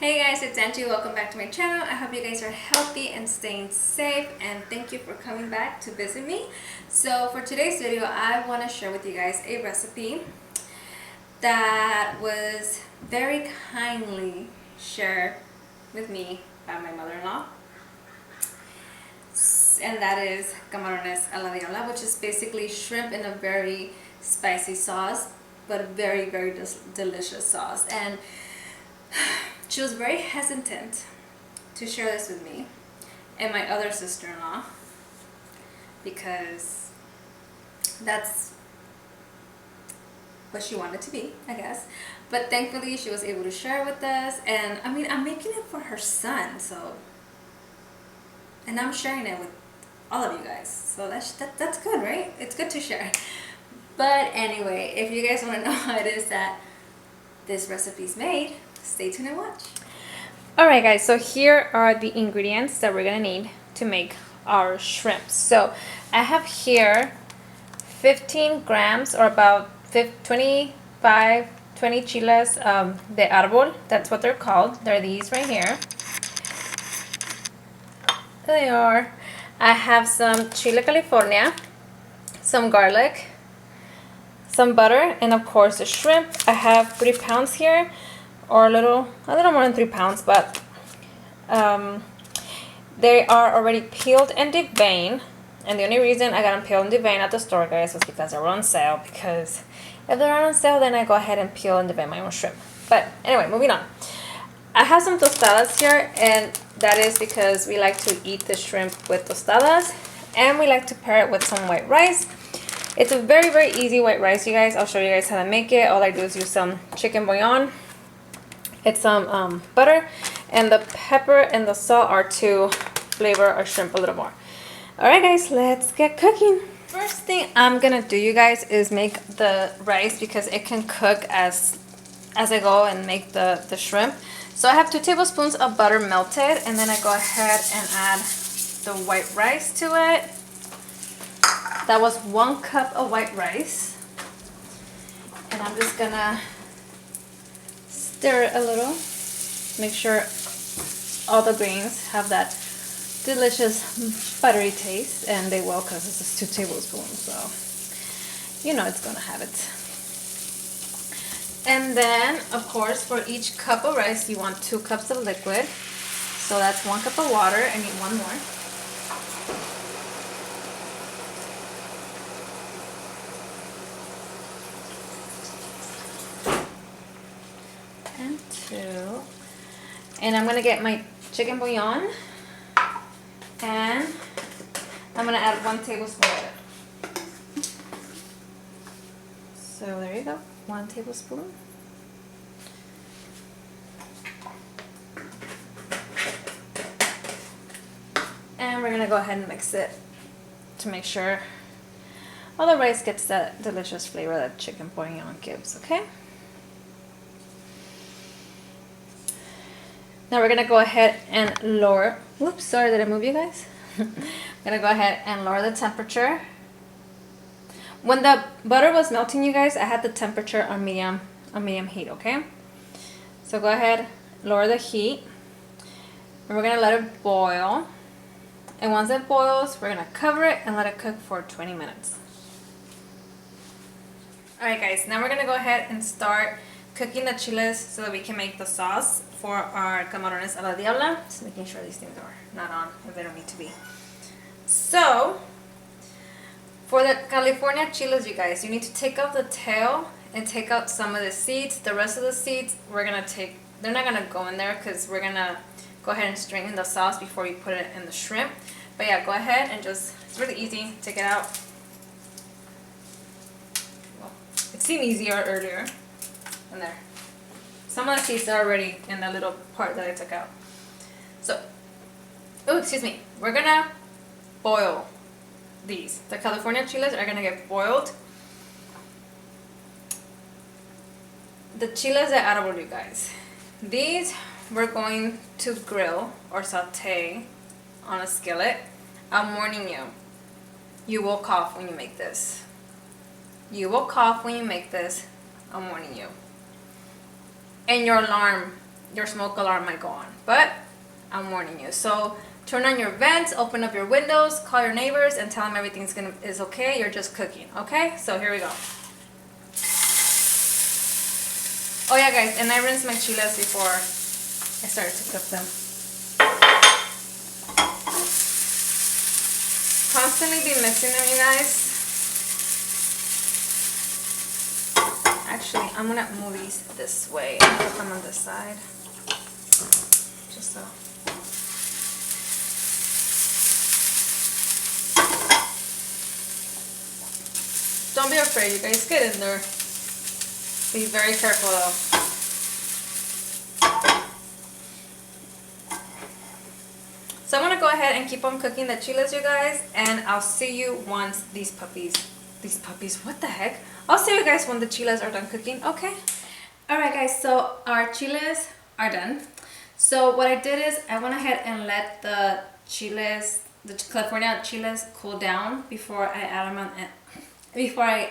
Hey guys, it's Angie. Welcome back to my channel. I hope you guys are healthy and staying safe, and thank you for coming back to visit me. So for today's video, I want to share with you guys a recipe that was very kindly shared with me by my mother-in-law, and that is Camarones a la Diabla, which is basically shrimp in a very spicy sauce, but a very delicious sauce. And she was very hesitant to share this with me and my other sister-in-law because that's what she wanted to be, I guess. But thankfully she was able to share with us, and I mean, I'm making it for her son, so, and I'm sharing it with all of you guys, so that's good, right? It's good to share. But anyway, if you guys want to know how it is that this recipe is made, stay tuned and watch. Alright guys, so here are the ingredients that we're gonna need to make our shrimp. So I have here 15 grams or about 20 chiles de árbol. That's what they're called. They're these right here. There they are. I have some chile California, some garlic, some butter, and of course the shrimp. I have 3 pounds here, or a little more than 3 pounds, but they are already peeled and deveined. And the only reason I got them peeled and deveined at the store, guys, was because they were on sale. Because if they're not on sale, then I go ahead and peel and devein my own shrimp. But anyway, moving on. I have some tostadas here, and that is because we like to eat the shrimp with tostadas, and we like to pair it with some white rice. It's a very easy white rice, you guys. I'll show you guys how to make it. All I do is use some chicken bouillon. It's some butter, and the pepper and the salt are to flavor our shrimp a little more. Alright guys, let's get cooking. First thing I'm gonna do, you guys, is make the rice because it can cook as I go and make the shrimp. So I have 2 tablespoons of butter melted, and then I go ahead and add the white rice to it. That was 1 cup of white rice. And I'm just gonna stir it a little. Make sure all the grains have that delicious buttery taste, and they will, because this is 2 tablespoons, so you know it's gonna have it. And then of course for each cup of rice you want 2 cups of liquid, so that's 1 cup of water. I need 1 more. And 2, and I'm gonna get my chicken bouillon, and I'm gonna add 1 tablespoon of it. So there you go, 1 tablespoon. And we're gonna go ahead and mix it to make sure all the rice gets that delicious flavor that chicken bouillon gives, okay? Now we're gonna go ahead and lower, whoops, sorry, did I move you guys? I'm gonna go ahead and lower the temperature. When the butter was melting, you guys, I had the temperature on medium heat, okay? So go ahead, lower the heat, and we're gonna let it boil. And once it boils, we're gonna cover it and let it cook for 20 minutes. Alright guys, now we're gonna go ahead and start cooking the chiles so that we can make the sauce for our camarones a la diabla. Just making sure these things are not on if they don't need to be. So, for the California chiles, you guys, you need to take out the tail and take out some of the seeds. The rest of the seeds, we're gonna take, they're not gonna go in there because we're gonna go ahead and strain in the sauce before we put it in the shrimp. But yeah, go ahead and just, it's really easy, take it out. Well, it seemed easier earlier. And there. Some of the seeds are already in the little part that I took out. So, oh, excuse me. We're gonna boil these. The California chiles are gonna get boiled. The chiles de árbol, you guys. These we're going to grill or saute on a skillet. I'm warning you. You will cough when you make this. You will cough when you make this. I'm warning you. And your alarm your smoke alarm might go on. But I'm warning you. So turn on your vents, open up your windows, call your neighbors, and tell them everything's is okay. You're just cooking. Okay? So here we go. Oh yeah, guys, and I rinsed my chiles before I started to cook them. Constantly be mixing them, you guys. Actually, I'm gonna move these this way and put them on this side. Just so. Don't be afraid, you guys. Get in there. Be very careful though. So I'm gonna go ahead and keep on cooking the chiles, you guys, and I'll see you once these puppies, what the heck? I'll see you guys when the chiles are done cooking, okay? Alright guys, so our chiles are done. So what I did is I went ahead and let the chiles, the California chiles cool down before I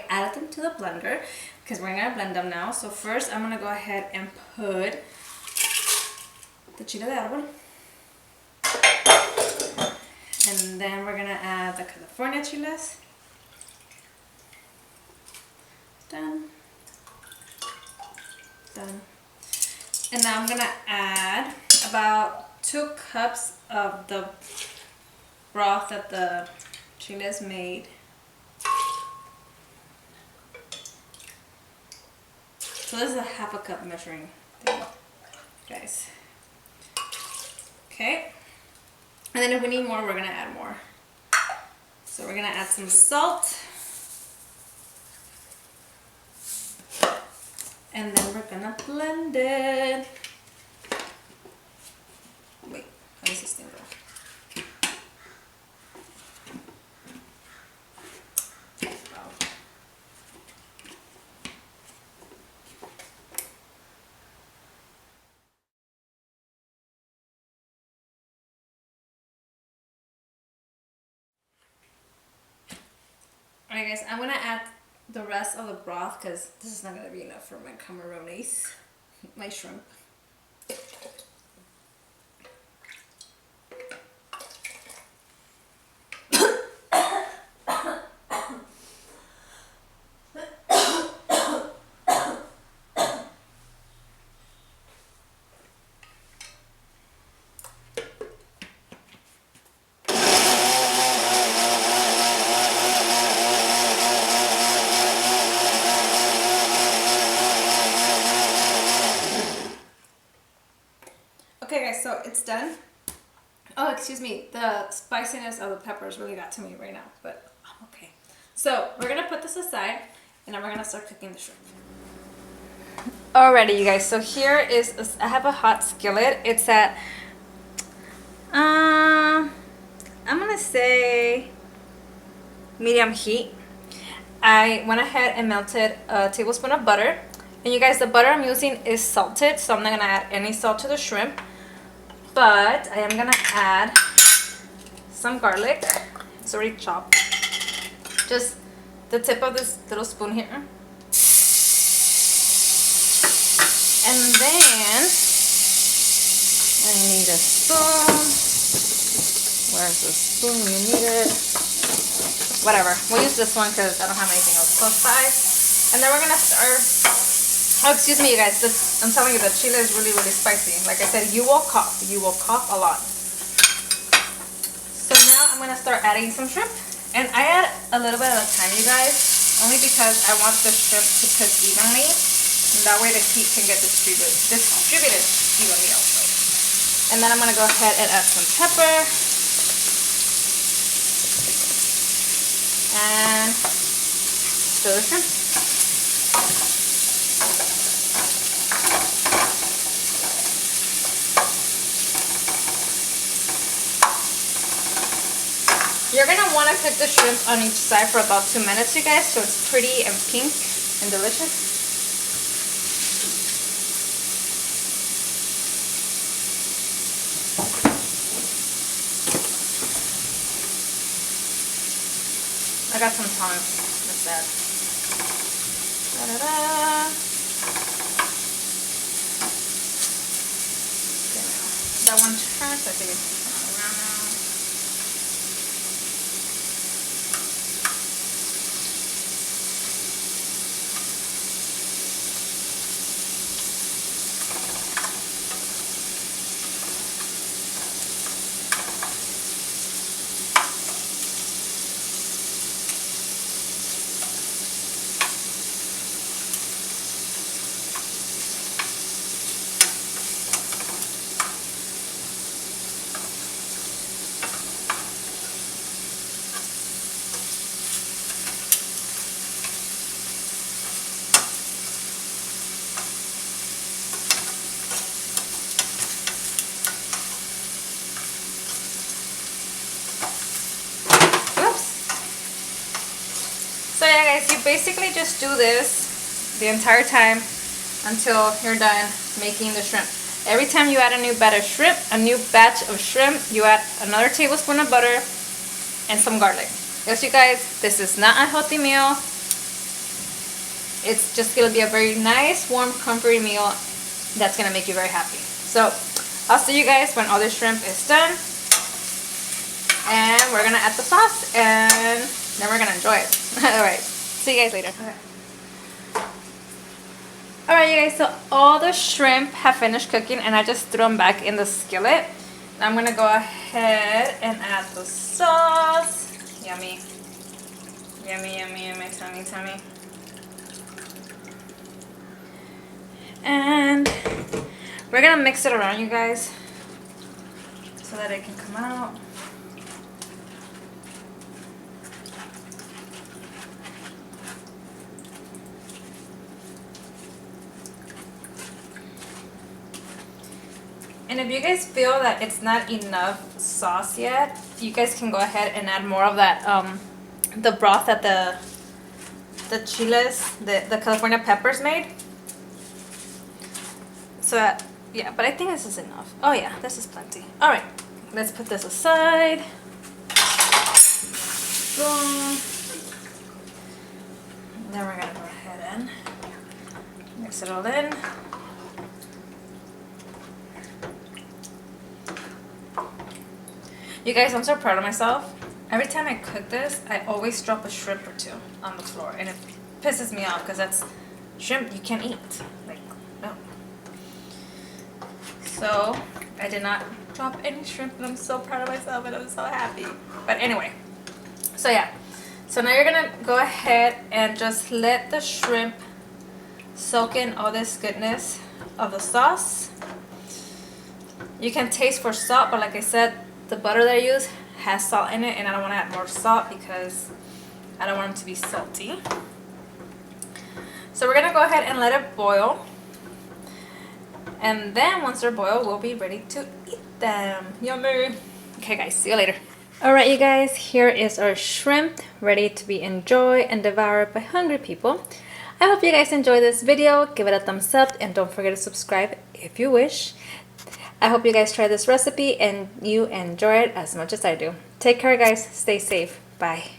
added them to the blender, because we're gonna blend them now. So first I'm gonna go ahead and put the chile de árbol. And then we're gonna add the California chiles. Done. Done. And now I'm gonna add about 2 cups of the broth that the chiles made. So this is a half a cup measuring thing, guys. Okay. And then if we need more, we're gonna add more. So we're gonna add some salt. And then we're gonna blend it. Wait, how does this thing go? Alright guys, I'm gonna add the rest of the broth because this is not gonna be enough for my camarones, my shrimp. Okay guys, so it's done. Oh, excuse me, the spiciness of the peppers really got to me right now, but I'm okay. So we're gonna put this aside and then we're gonna start cooking the shrimp. Alrighty you guys, so here is, I have a hot skillet. It's at, I'm gonna say medium heat. I went ahead and melted a tablespoon of butter. And you guys, the butter I'm using is salted, so I'm not gonna add any salt to the shrimp. But I am gonna add some garlic. It's already chopped. Just the tip of this little spoon here. And then I need a spoon. Where's the spoon? You need it. Whatever. We'll use this one because I don't have anything else close by. And then we're gonna start. Oh, excuse me, you guys. I'm telling you, the chile is really, really spicy. Like I said, you will cough. You will cough a lot. So now I'm gonna start adding some shrimp, and I add a little bit at a time, you guys, only because I want the shrimp to cook evenly, and that way the heat can get distributed evenly also. And then I'm gonna go ahead and add some pepper, and stir the shrimp. You're going to want to cook the shrimp on each side for about 2 minutes, you guys, so it's pretty and pink and delicious. I got some tongs instead. Da-da-da. that one turns. I think it's around now. So yeah guys, you basically just do this the entire time until you're done making the shrimp. Every time you add a new batch of shrimp, you add another tablespoon of butter and some garlic. Yes, you guys, this is not a healthy meal. It's just gonna be a very nice, warm, comforting meal that's gonna make you very happy. So I'll see you guys when all the shrimp is done. And we're gonna add the sauce and then we're gonna enjoy it. Alright, see you guys later. Okay. Alright you guys, so all the shrimp have finished cooking and I just threw them back in the skillet. Now I'm gonna go ahead and add the sauce. Yummy. Yummy, yummy, yummy, tummy, tummy. And we're gonna mix it around you guys so that it can come out. And if you guys feel that it's not enough sauce yet, you guys can go ahead and add more of that, the broth that the chiles, the California peppers made. So that, yeah, but I think this is enough. Oh yeah, this is plenty. All right, let's put this aside. Boom. Then we're gonna go ahead and mix it all in. You guys, I'm so proud of myself. Every time I cook this, I always drop a shrimp or two on the floor. And it pisses me off because that's shrimp you can't eat. Like, no. So, I did not drop any shrimp and I'm so proud of myself and I'm so happy. But anyway, so yeah. So now you're going to go ahead and just let the shrimp soak in all this goodness of the sauce. You can taste for salt, but like I said, the butter that I use has salt in it and I don't want to add more salt because I don't want them to be salty. So we're going to go ahead and let it boil. And then once they're boiled, we'll be ready to eat them. Yummy! Okay guys, see you later. Alright you guys, here is our shrimp ready to be enjoyed and devoured by hungry people. I hope you guys enjoyed this video. Give it a thumbs up and don't forget to subscribe if you wish. I hope you guys try this recipe and you enjoy it as much as I do. Take care guys, stay safe, bye.